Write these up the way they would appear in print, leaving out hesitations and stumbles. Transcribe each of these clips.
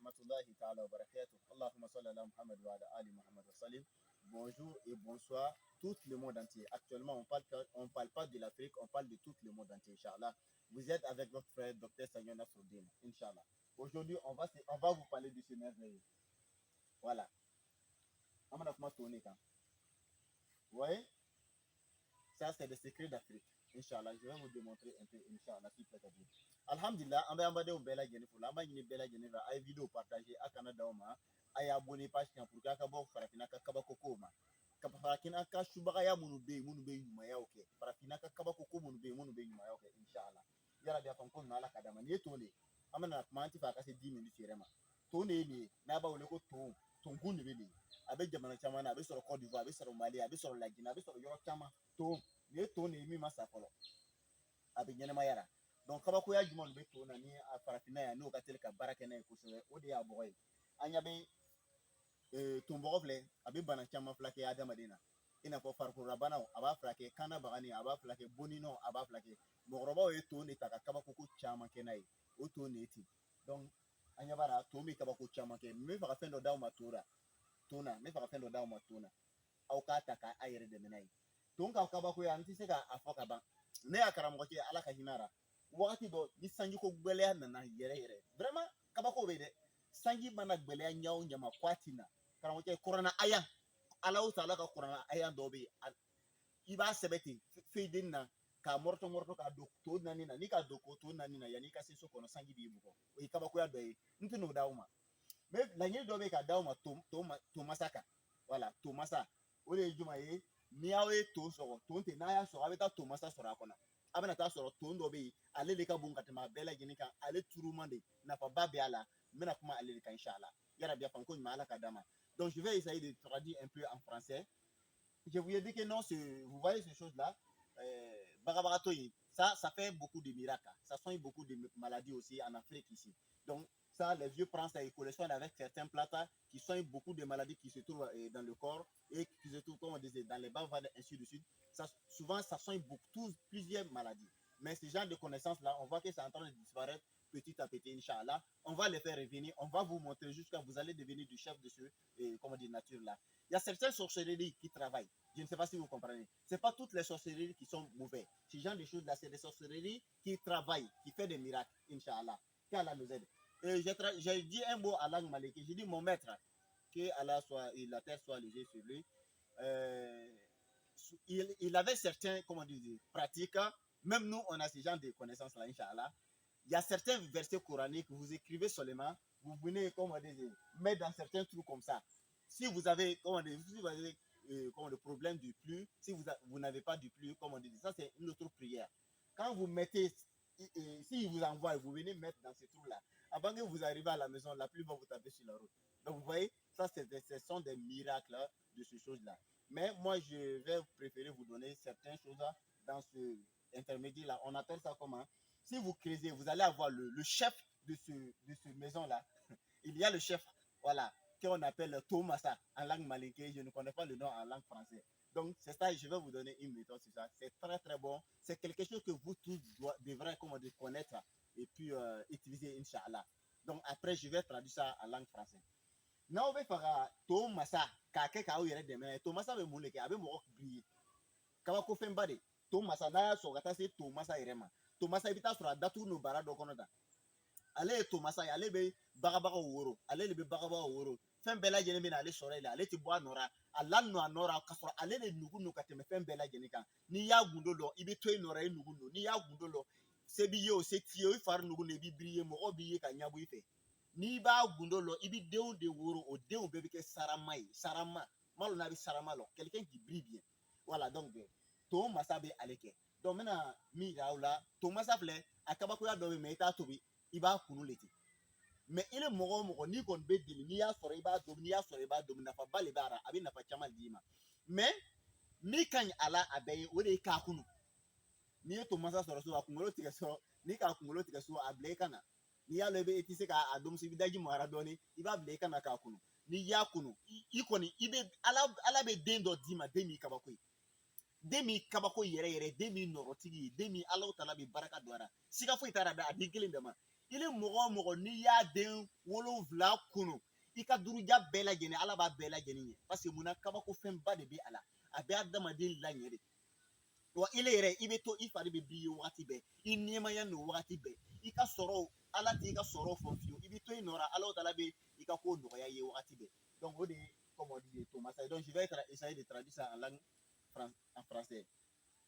rahmatullahi ta'ala wa barakatuh. Allahumma salli ala Muhammad wa ala ali Muhammad wa salim. Bonjour et bonsoir tout le monde entier. Actuellement, on parle pas de l'Afrique, on parle de tout le monde entier, Inch'Allah. Vous êtes avec votre frère, Dr. Sagnon Nasruddin, Inch'Allah. Aujourd'hui, on va vous parler de ce merveilleux. Voilà. Amana kuma tourner quand. Vous voyez? Ça, c'est des secrets d'Afrique. Inch'Allah, je vais vous démontrer un peu, Inch'Allah, si peut être. Alhamdulillah, on va embêter au Bella Jennifer. On va y Bella Jennifer. Aïe vidéo partagée à Canada, aïe abonné page pour que vous farafina kabakoko ma. Farafina ka shubaya munube yumaya ok. Farafina ka kabakoko munube yumaya ok. Inch'Allah. Yara dia fankon na la kadama ni tone. Amana manti fa ka se 10 minutes rema. Tone ni na ba wole ko ton gunni be ni. Abe jamana chama na abe soro Côte d'Ivoire, abe soro Mali, abe soro La Guinée, abe soro Yoro chama. To ni to ni mi masa folo abe ɲɛnɛma yara donc kabakoya jumɛn bɛ to na ni a farafinna yan n'o ka teli ka baara kɛ n'a ye kosɛbɛ o de y'a bɔgɔ ye an ɲa bɛ tonbɔgɔ filɛ a bɛ bana caman furakɛ adamaden na i n'a fɔ farikololabanaw a b'a furakɛ kanna bagani a b'a furakɛ boninɔ a b'a furakɛ mɔgɔkɔrɔbaw ye to de ta ka kabakoko caman kɛ n'a ye o to de ye ten donc an ɲa b'a la to bɛ kabako caman kɛ n bɛ fɛ ka fɛn dɔ d'aw ma to la to na n bɛ fɛ ka fɛn dɔ d'aw ma to na aw k'a ta k'a yɛrɛ dɛmɛ n'a ye to ka kabakoya n tɛ se k'a fɔ ka ban ne y'a karamɔgɔ kɛ ala ka hinɛ ra wagati dɔ ni sanjiko gwɛlɛya nana yɛrɛ vraiment kabako bɛ dɛ sanji mana gwɛlɛya ɲa o ɲa ma k'a ti na karamɔgɔ kuranna aya ala o taala ka kuranna aya dɔ bɛ yen i b'a sɛbɛ ten feyden na k'a mɔrɔtɔ k'a don to naani na n'i ka don ko to naani na yanni i ka se so kɔnɔ sanji b'i bugɔ o ye kabakoya dɔ ye n tɛ n'o d'aw ma mais laɲini dɔ bɛ ka d'aw ma to masa kan voilà to masa o de ye juma ye ni aw ye to sɔgɔ to tɛ n'a y'a sɔrɔ a bɛ taa to masa sɔrɔ a kɔnɔ a bɛna taa sɔrɔ to dɔ bɛ yen ale de ka bon ka tɛmɛ a bɛɛ lajɛlen kan ale turuman de nafaba bɛ a la n bɛna kuma ale de kan inchallah yarabi a fan ko ɲuman ala ka d'a ma donc je vais essayer de traduire un peu en français je vous ai dit que non vous voyez ces choses là bagabagatɔ ye ça fait beaucoup de miracles ça soigne beaucoup de maladies aussi en Afrique ici donc ça, les vieux prennent ça et collectionnent avec certains plats qui soignent beaucoup de maladies qui se trouvent dans le corps et qui se trouvent, comme on disait, dans les bavades, ainsi de suite. Ça, souvent, ça soigne plusieurs maladies. Mais ce genre de connaissances-là, on voit que c'est en train de disparaître petit à petit, Inch'Allah. On va les faire revenir, on va vous montrer jusqu'à vous allez devenir du chef de ce, comment dire, nature-là. Il y a certaines sorcelleries qui travaillent. Je ne sais pas si vous comprenez. Ce n'est pas toutes les sorcelleries qui sont mauvaises. Ce genre de choses-là, c'est des sorcelleries qui travaillent, qui font des miracles, Inch'Allah. Qu'Allah nous aide. J'ai dit un mot à langue maliki. J'ai dit mon maître, que Allah soit, et la terre soit légère sur lui. Il avait certains, comment dire, pratiques. Même nous, on a ce genre de connaissances-là, Inch'Allah. Il y a certains versets coraniques que vous écrivez seulement, vous venez, comment dire, mettre dans certains trucs comme ça. Si vous avez, comment dire, si vous avez le problème du plus, si vous n'avez pas du plus, comment dire, ça c'est une autre prière. Quand vous mettez, si vous envoie, vous venez mettre dans ces trous-là. Avant que vous arrivez à la maison, la pluie va vous taper sur la route. Donc vous voyez, ça ce sont des miracles de ces choses-là. Mais moi, je vais préférer vous donner certaines choses dans ce intermédiaire-là. On appelle ça comment? Si vous creusez, vous allez avoir le chef de ce maison-là. Il y a le chef, voilà, qu'on appelle Tomasa en langue malinké. Je ne connais pas le nom en langue française. Donc, c'est ça, je vais vous donner une méthode sur ça. C'est très, très bon. C'est quelque chose que vous tous devrez connaître et puis utiliser, Inch'Allah. Donc, après, je vais traduire ça en langue française. N'aw bɛ fɛ ka to masa k'a kɛ k'aw yɛrɛ dɛmɛ to masa bɛ mun de kɛ a bɛ mɔgɔ briller kabakofɛnba de to masa n'a y'a sɔrɔ ka taa se to masa yɛrɛ ma to masa i bɛ taa sɔrɔ a datugu n'o baara dɔ kɔnɔ tan ale ye to masa ye ale bɛ bagabagaw woro ale de bɛ bagabagaw woro fɛn bɛɛ lajɛlen bɛ na ale sɔrɔ yen ale tɛ bɔ a nɔ la a la nɔ a nɔ la ka sɔrɔ ale de nugu n'o ka tɛmɛ fɛn bɛɛ lajɛlen kan n'i y'a gundo dɔn i bɛ to yen nɔ i nugu n'o n'i y'a gundo dɔn se b'i ye o se t'i ye o i fari nugu n'o i b'i briller mɔgɔw b'i ye ka ɲɛbɔ i fɛ n'i b'a gundo lɔ i bɛ denw de woro o denw bɛɛ bɛ kɛ sarama ye sarama malo n'a bɛ sarama lɔ quelqu'un qui brille bien voilà donc to masa bɛ ale kɛ donc n bɛna min yira aw la to masa filɛ a kabakoya dɔ bɛ mɛ i t'a tobi i b'a kunu le ten mɛ i ni mɔgɔ o mɔgɔ n'i kɔni bɛ deli n'i y'a sɔrɔ i b'a domi n'i y'a sɔrɔ i b'a domi nafaba de b'a la a bɛ nafa caman d'i ma mɛ min ka ɲi a la a bɛɛ ye o de ye k'a kunu n'i ye to masa sɔrɔ so a kunkolo tigɛ so n'i k'a kunkolo tigɛ so a bila i ka na n'i y'a lɔ i tɛ se k'a dɔn i bɛ daji mara dɔɔni i b'a bila i ka na k'a kunu n'i y'a kunu i kɔni i bɛ ala bɛ den dɔ d'i ma den min kabako ye den min kabako yɛrɛ yɛrɛ den min nɔrɔtigi ye den min ala tala bɛ barika don a la siga foyi t'a la a den kelen bɛɛ ma il est mɔgɔ n'i y'a den 7 kunu i ka duruja bɛɛ lajɛlen ala b'a bɛɛ lajɛlen ye parce que munna kabako fɛnba de bɛ a la a bɛ adamaden laɲɛ de wa ile yɛrɛ i bɛ to i fari bɛ b'i ye wagati bɛɛ i nɛɛmaya n'o wagati bɛɛ i ka sɔrɔ ala t'i ka sɔrɔ fɔ fiyewu i bɛ to i nɔ la ala tala bɛ i ka ko nɔgɔya ye wagati bɛɛ donc o de ye comme on dit Thomas donc je vais essayer de traduire ça en langue en français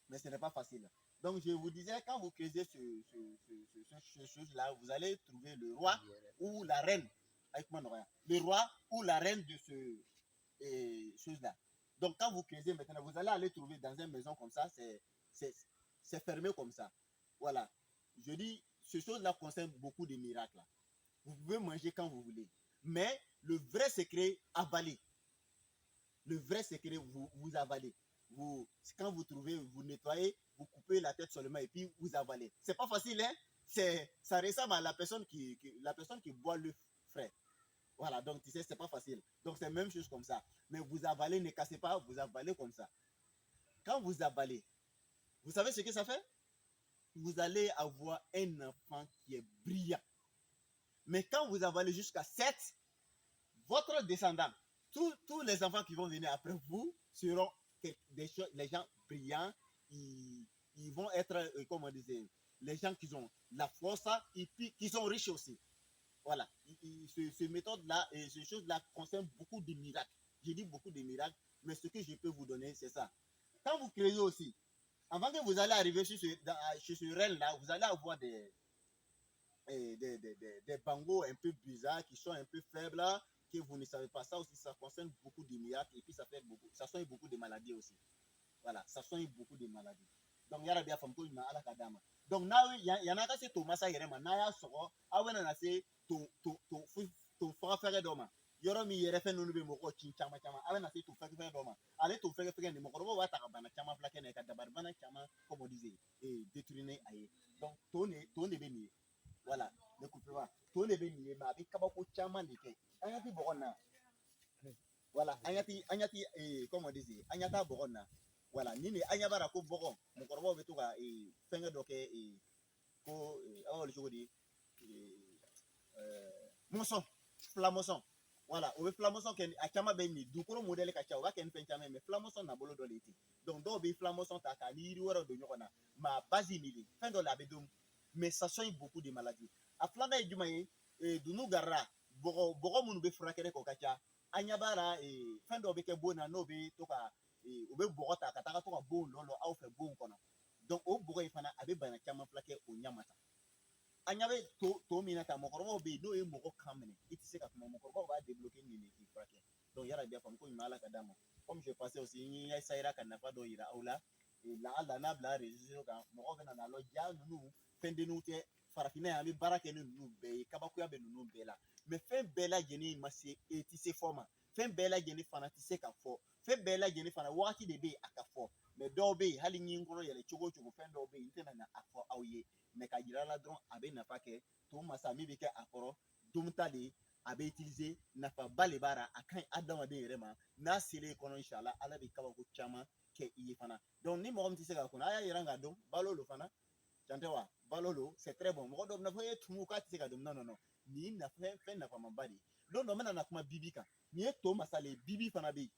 mais ce n'est pas facile. Donc, je vous disais, quand vous creusez ce chose-là, vous allez trouver le roi ou la reine. Le roi ou la reine de ce chose-là. Donc, quand vous creusez maintenant, vous allez aller trouver dans une maison comme ça, c'est fermé comme ça. Voilà. Je dis, ce chose-là concerne beaucoup de miracles. Vous pouvez manger quand vous voulez. Mais le vrai secret, avaler. Le vrai secret, vous avalez. Quand vous trouvez, vous nettoyez, vous coupez la tête seulement et puis vous avalez. C'est pas facile, hein? Ça ressemble à la personne qui boit le frais. Voilà, donc tu sais, c'est pas facile. Donc c'est la même chose comme ça. Mais vous avalez, ne cassez pas, vous avalez comme ça. Quand vous avalez, vous savez ce que ça fait? Vous allez avoir un enfant qui est brillant. Mais quand vous avalez jusqu'à 7, votre descendant, tous les enfants qui vont venir après vous seront les gens brillants, ils vont être, comme on disait, les gens qui ont la force et puis qui sont riches aussi. Voilà. Cette méthode-là et ces choses-là concernent beaucoup de miracles. J'ai dit beaucoup de miracles, mais ce que je peux vous donner, c'est ça. Quand vous créez aussi, avant que vous allez arriver sur ce rêve-là, vous allez avoir des bangos un peu bizarres qui sont un peu faibles, que vous ne savez pas. Ça aussi, ça concerne beaucoup de miracles et puis ça soigne beaucoup de maladies aussi. Voilà, ça soigne beaucoup de maladies. Donc, il y a bien femme qui m'a à la kadama. Donc, il y en a qui sont Thomas Ayerema, Naya Soro, Awen a fait ton frère d'homme. Yoro mi yere fe nunu be moko chin chama chama ala na se to fe fe doma ale to fe fe ne moko wa ta bana chama flake ne ka dabar bana chama comme on disait et détourner aye donc to ne be ni voilà ne coupe pas to ne be ni ma bi kabako chama de ke ayati bokona voilà anyati comme on disait anyata bokona voilà ni ne anyabara ko bokon moko be to ka fenge doke ko awol jodi moson flamoson. Voilà, o flamoson ken akama be ni dukoro modèle ka cha o ba ken penchama mais flamoson na bolo do leti donc do be flamoson ta ka ni woro do nyokona ma basi ni fin do la be dum mais ça soigne beaucoup de maladies a flana e juma e dunu garra bogo munu be frakere ko kacha anyabara fin do be ke bona no be to ka o be bogo ta ka to ka bon lolo au fe bon kono donc o bogo e fana abe bana chama flake o nyamata anyabe to mina ta mokoro be no e moko kamene itise ka kuma mokoro ba débloquer ni ki frake donc yara bien fam ko mala kadamo comme je passais aussi ni ya saira kan na fa do ira aula et la ala na bla réseau ka moko bena na lo ja nunu fende nu te farafina ya mi barake nunu be kabaku ya be nunu be la mais fin bela jeni masi etise forma fin bela jeni fana tise ka fo fin bela jeni fana wati de be aka fo mais do be hali nyi ngoro yele chogo fin do be intena na afo awye mais ka jira la dron abe nafa ke to masa mi be ke akoro dumta de abe utiliser nafa bale bara akan adamade yere ma na sele kono inshallah ala be kaba ko chama ke yi fana donc ni mo mti se ka kono aya yira nga don balolo fana chantewa balolo c'est très bon mo do na fa tumu ka ti se ka dum non ni na fe na fa mabadi don do mena na kuma bibi kan ni to masa le bibi fana be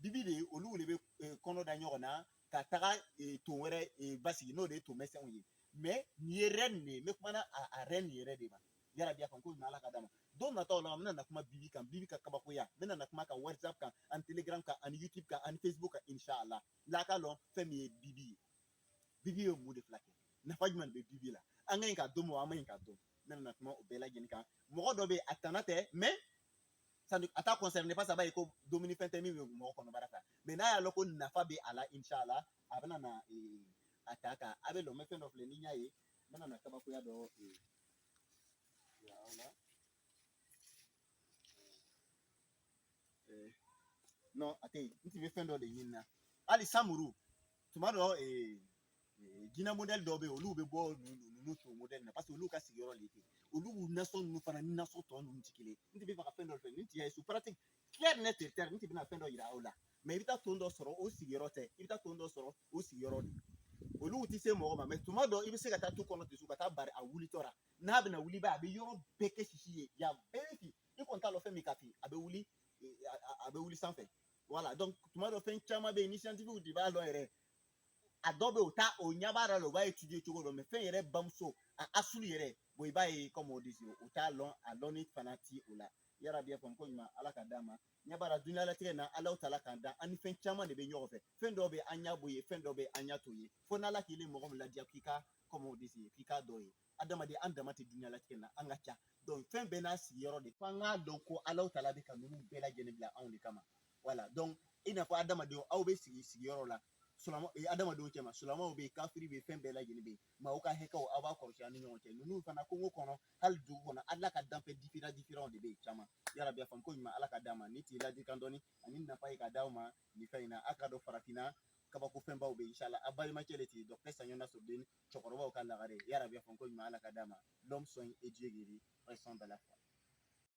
bibi de olu le be kono da nyona ka taga to wɛrɛ basigi n'o de ye to mɛsɛnw ye mais nin ye reine de ye n bɛ kuma a reine yɛrɛ de ma yara biya kan ko ɲuman ala ka d'a ma don nataw la n bɛna na kuma bibi kan bibi ka kabakoya n bɛna na kuma kan whatsapp kan ani telegram kan ani youtube kan ani facebook kan inshallah la ka lɔn fɛn min ye bibi ye mun de fila kɛ nafa jumɛn de bɛ bibi la an ka ɲi ka dɔn wa an ma ɲi ka dɔn n bɛna na kuma o bɛɛ lajɛlen kan mɔgɔ dɔ bɛ yen a tana tɛ mais a ta concerne pas ça ba ko domini fente mi mo kono baraka mais na ya loko nafa be ala inshallah abana na ataka abe lo me fendo of le ninya ye mana na kaba ko ya do ya ona non ate nti be fendo de nyina ali samuru tumado gina model do be olu be bo nu to model na parce que olu ka sigoro lete olu nason nu fana ni nason to nu tikile nti be fa fendo fe nti ya su pratique clair net terre nti be na fendo ira ola mais ibita tondo soro o sigoro te ibita tondo soro o sigoro ni olu ti se mɔgɔ ma mais tuma dɔ i bɛ se ka taa to kɔnɔ ten so ka taa bari a wulitɔ la n'a bɛna wuli ba a bɛ yɔrɔ bɛɛ kɛ sisi ye ya bɛɛ fi i kɔni t'a dɔn fɛn min ka fi a bɛ wuli a bɛ wuli sanfɛ voilà donc tuma dɔ fɛn caman bɛ yen ni scientifique de b'a dɔn yɛrɛ a dɔ bɛ o ta o ɲɛ b'a la o b'a étudier cogo dɔ mais fɛn yɛrɛ bamuso a asulu yɛrɛ bon i b'a ye comme on dit o t'a lɔn a lɔnni fana ti o la yarabi ya faamu ko ɲuman ala ka d'a ma ɲɛ b'a la dunuya na ala tala k'an da an ni fɛn caman de bɛ ɲɔgɔn fɛ fɛn dɔw bɛ an ɲɛ b'o ye fɛn dɔw bɛ an ɲɛ t'o ye fo n'ala k'i le mɔgɔ min ladiya k'i ka comme on dit k'i k'a dɔ ye adamaden an dama tɛ dunuya na an ka ca donc fɛn bɛɛ n'a sigiyɔrɔ de fo an k'a dɔn ko ala tala bɛ ka ninnu bɛɛ lajɛlen bila anw de kama voilà donc i n'a fɔ adamadenw aw bɛ sigi sigiyɔrɔ la adamadenw cɛ ma sulamaw bɛ yen kafiri bɛ fɛn bɛɛ lajɛlen bɛ yen maaw ka hɛkɛw aw b'a kɔlɔsi an ni ɲɔgɔn cɛ ninnu fana kungo kɔnɔ hali dugu kɔnɔ ala ka danfɛn diferan de bɛ yen caman yarabi a faamu ko ɲuman ala ka d'a ma ni t'i ladikan dɔɔni ani nafa ye ka d'aw ma nin fɛn in na a ka dɔn farafinna kabako fɛnbaw bɛ yen inshallah a balimakɛ de ti docteur Saɲɔna Soden cɛkɔrɔbaw ka lagare yarabi a faamu ko ɲuman ala ka d'a ma l'homme soigne et Dieu guérit restons dans la foi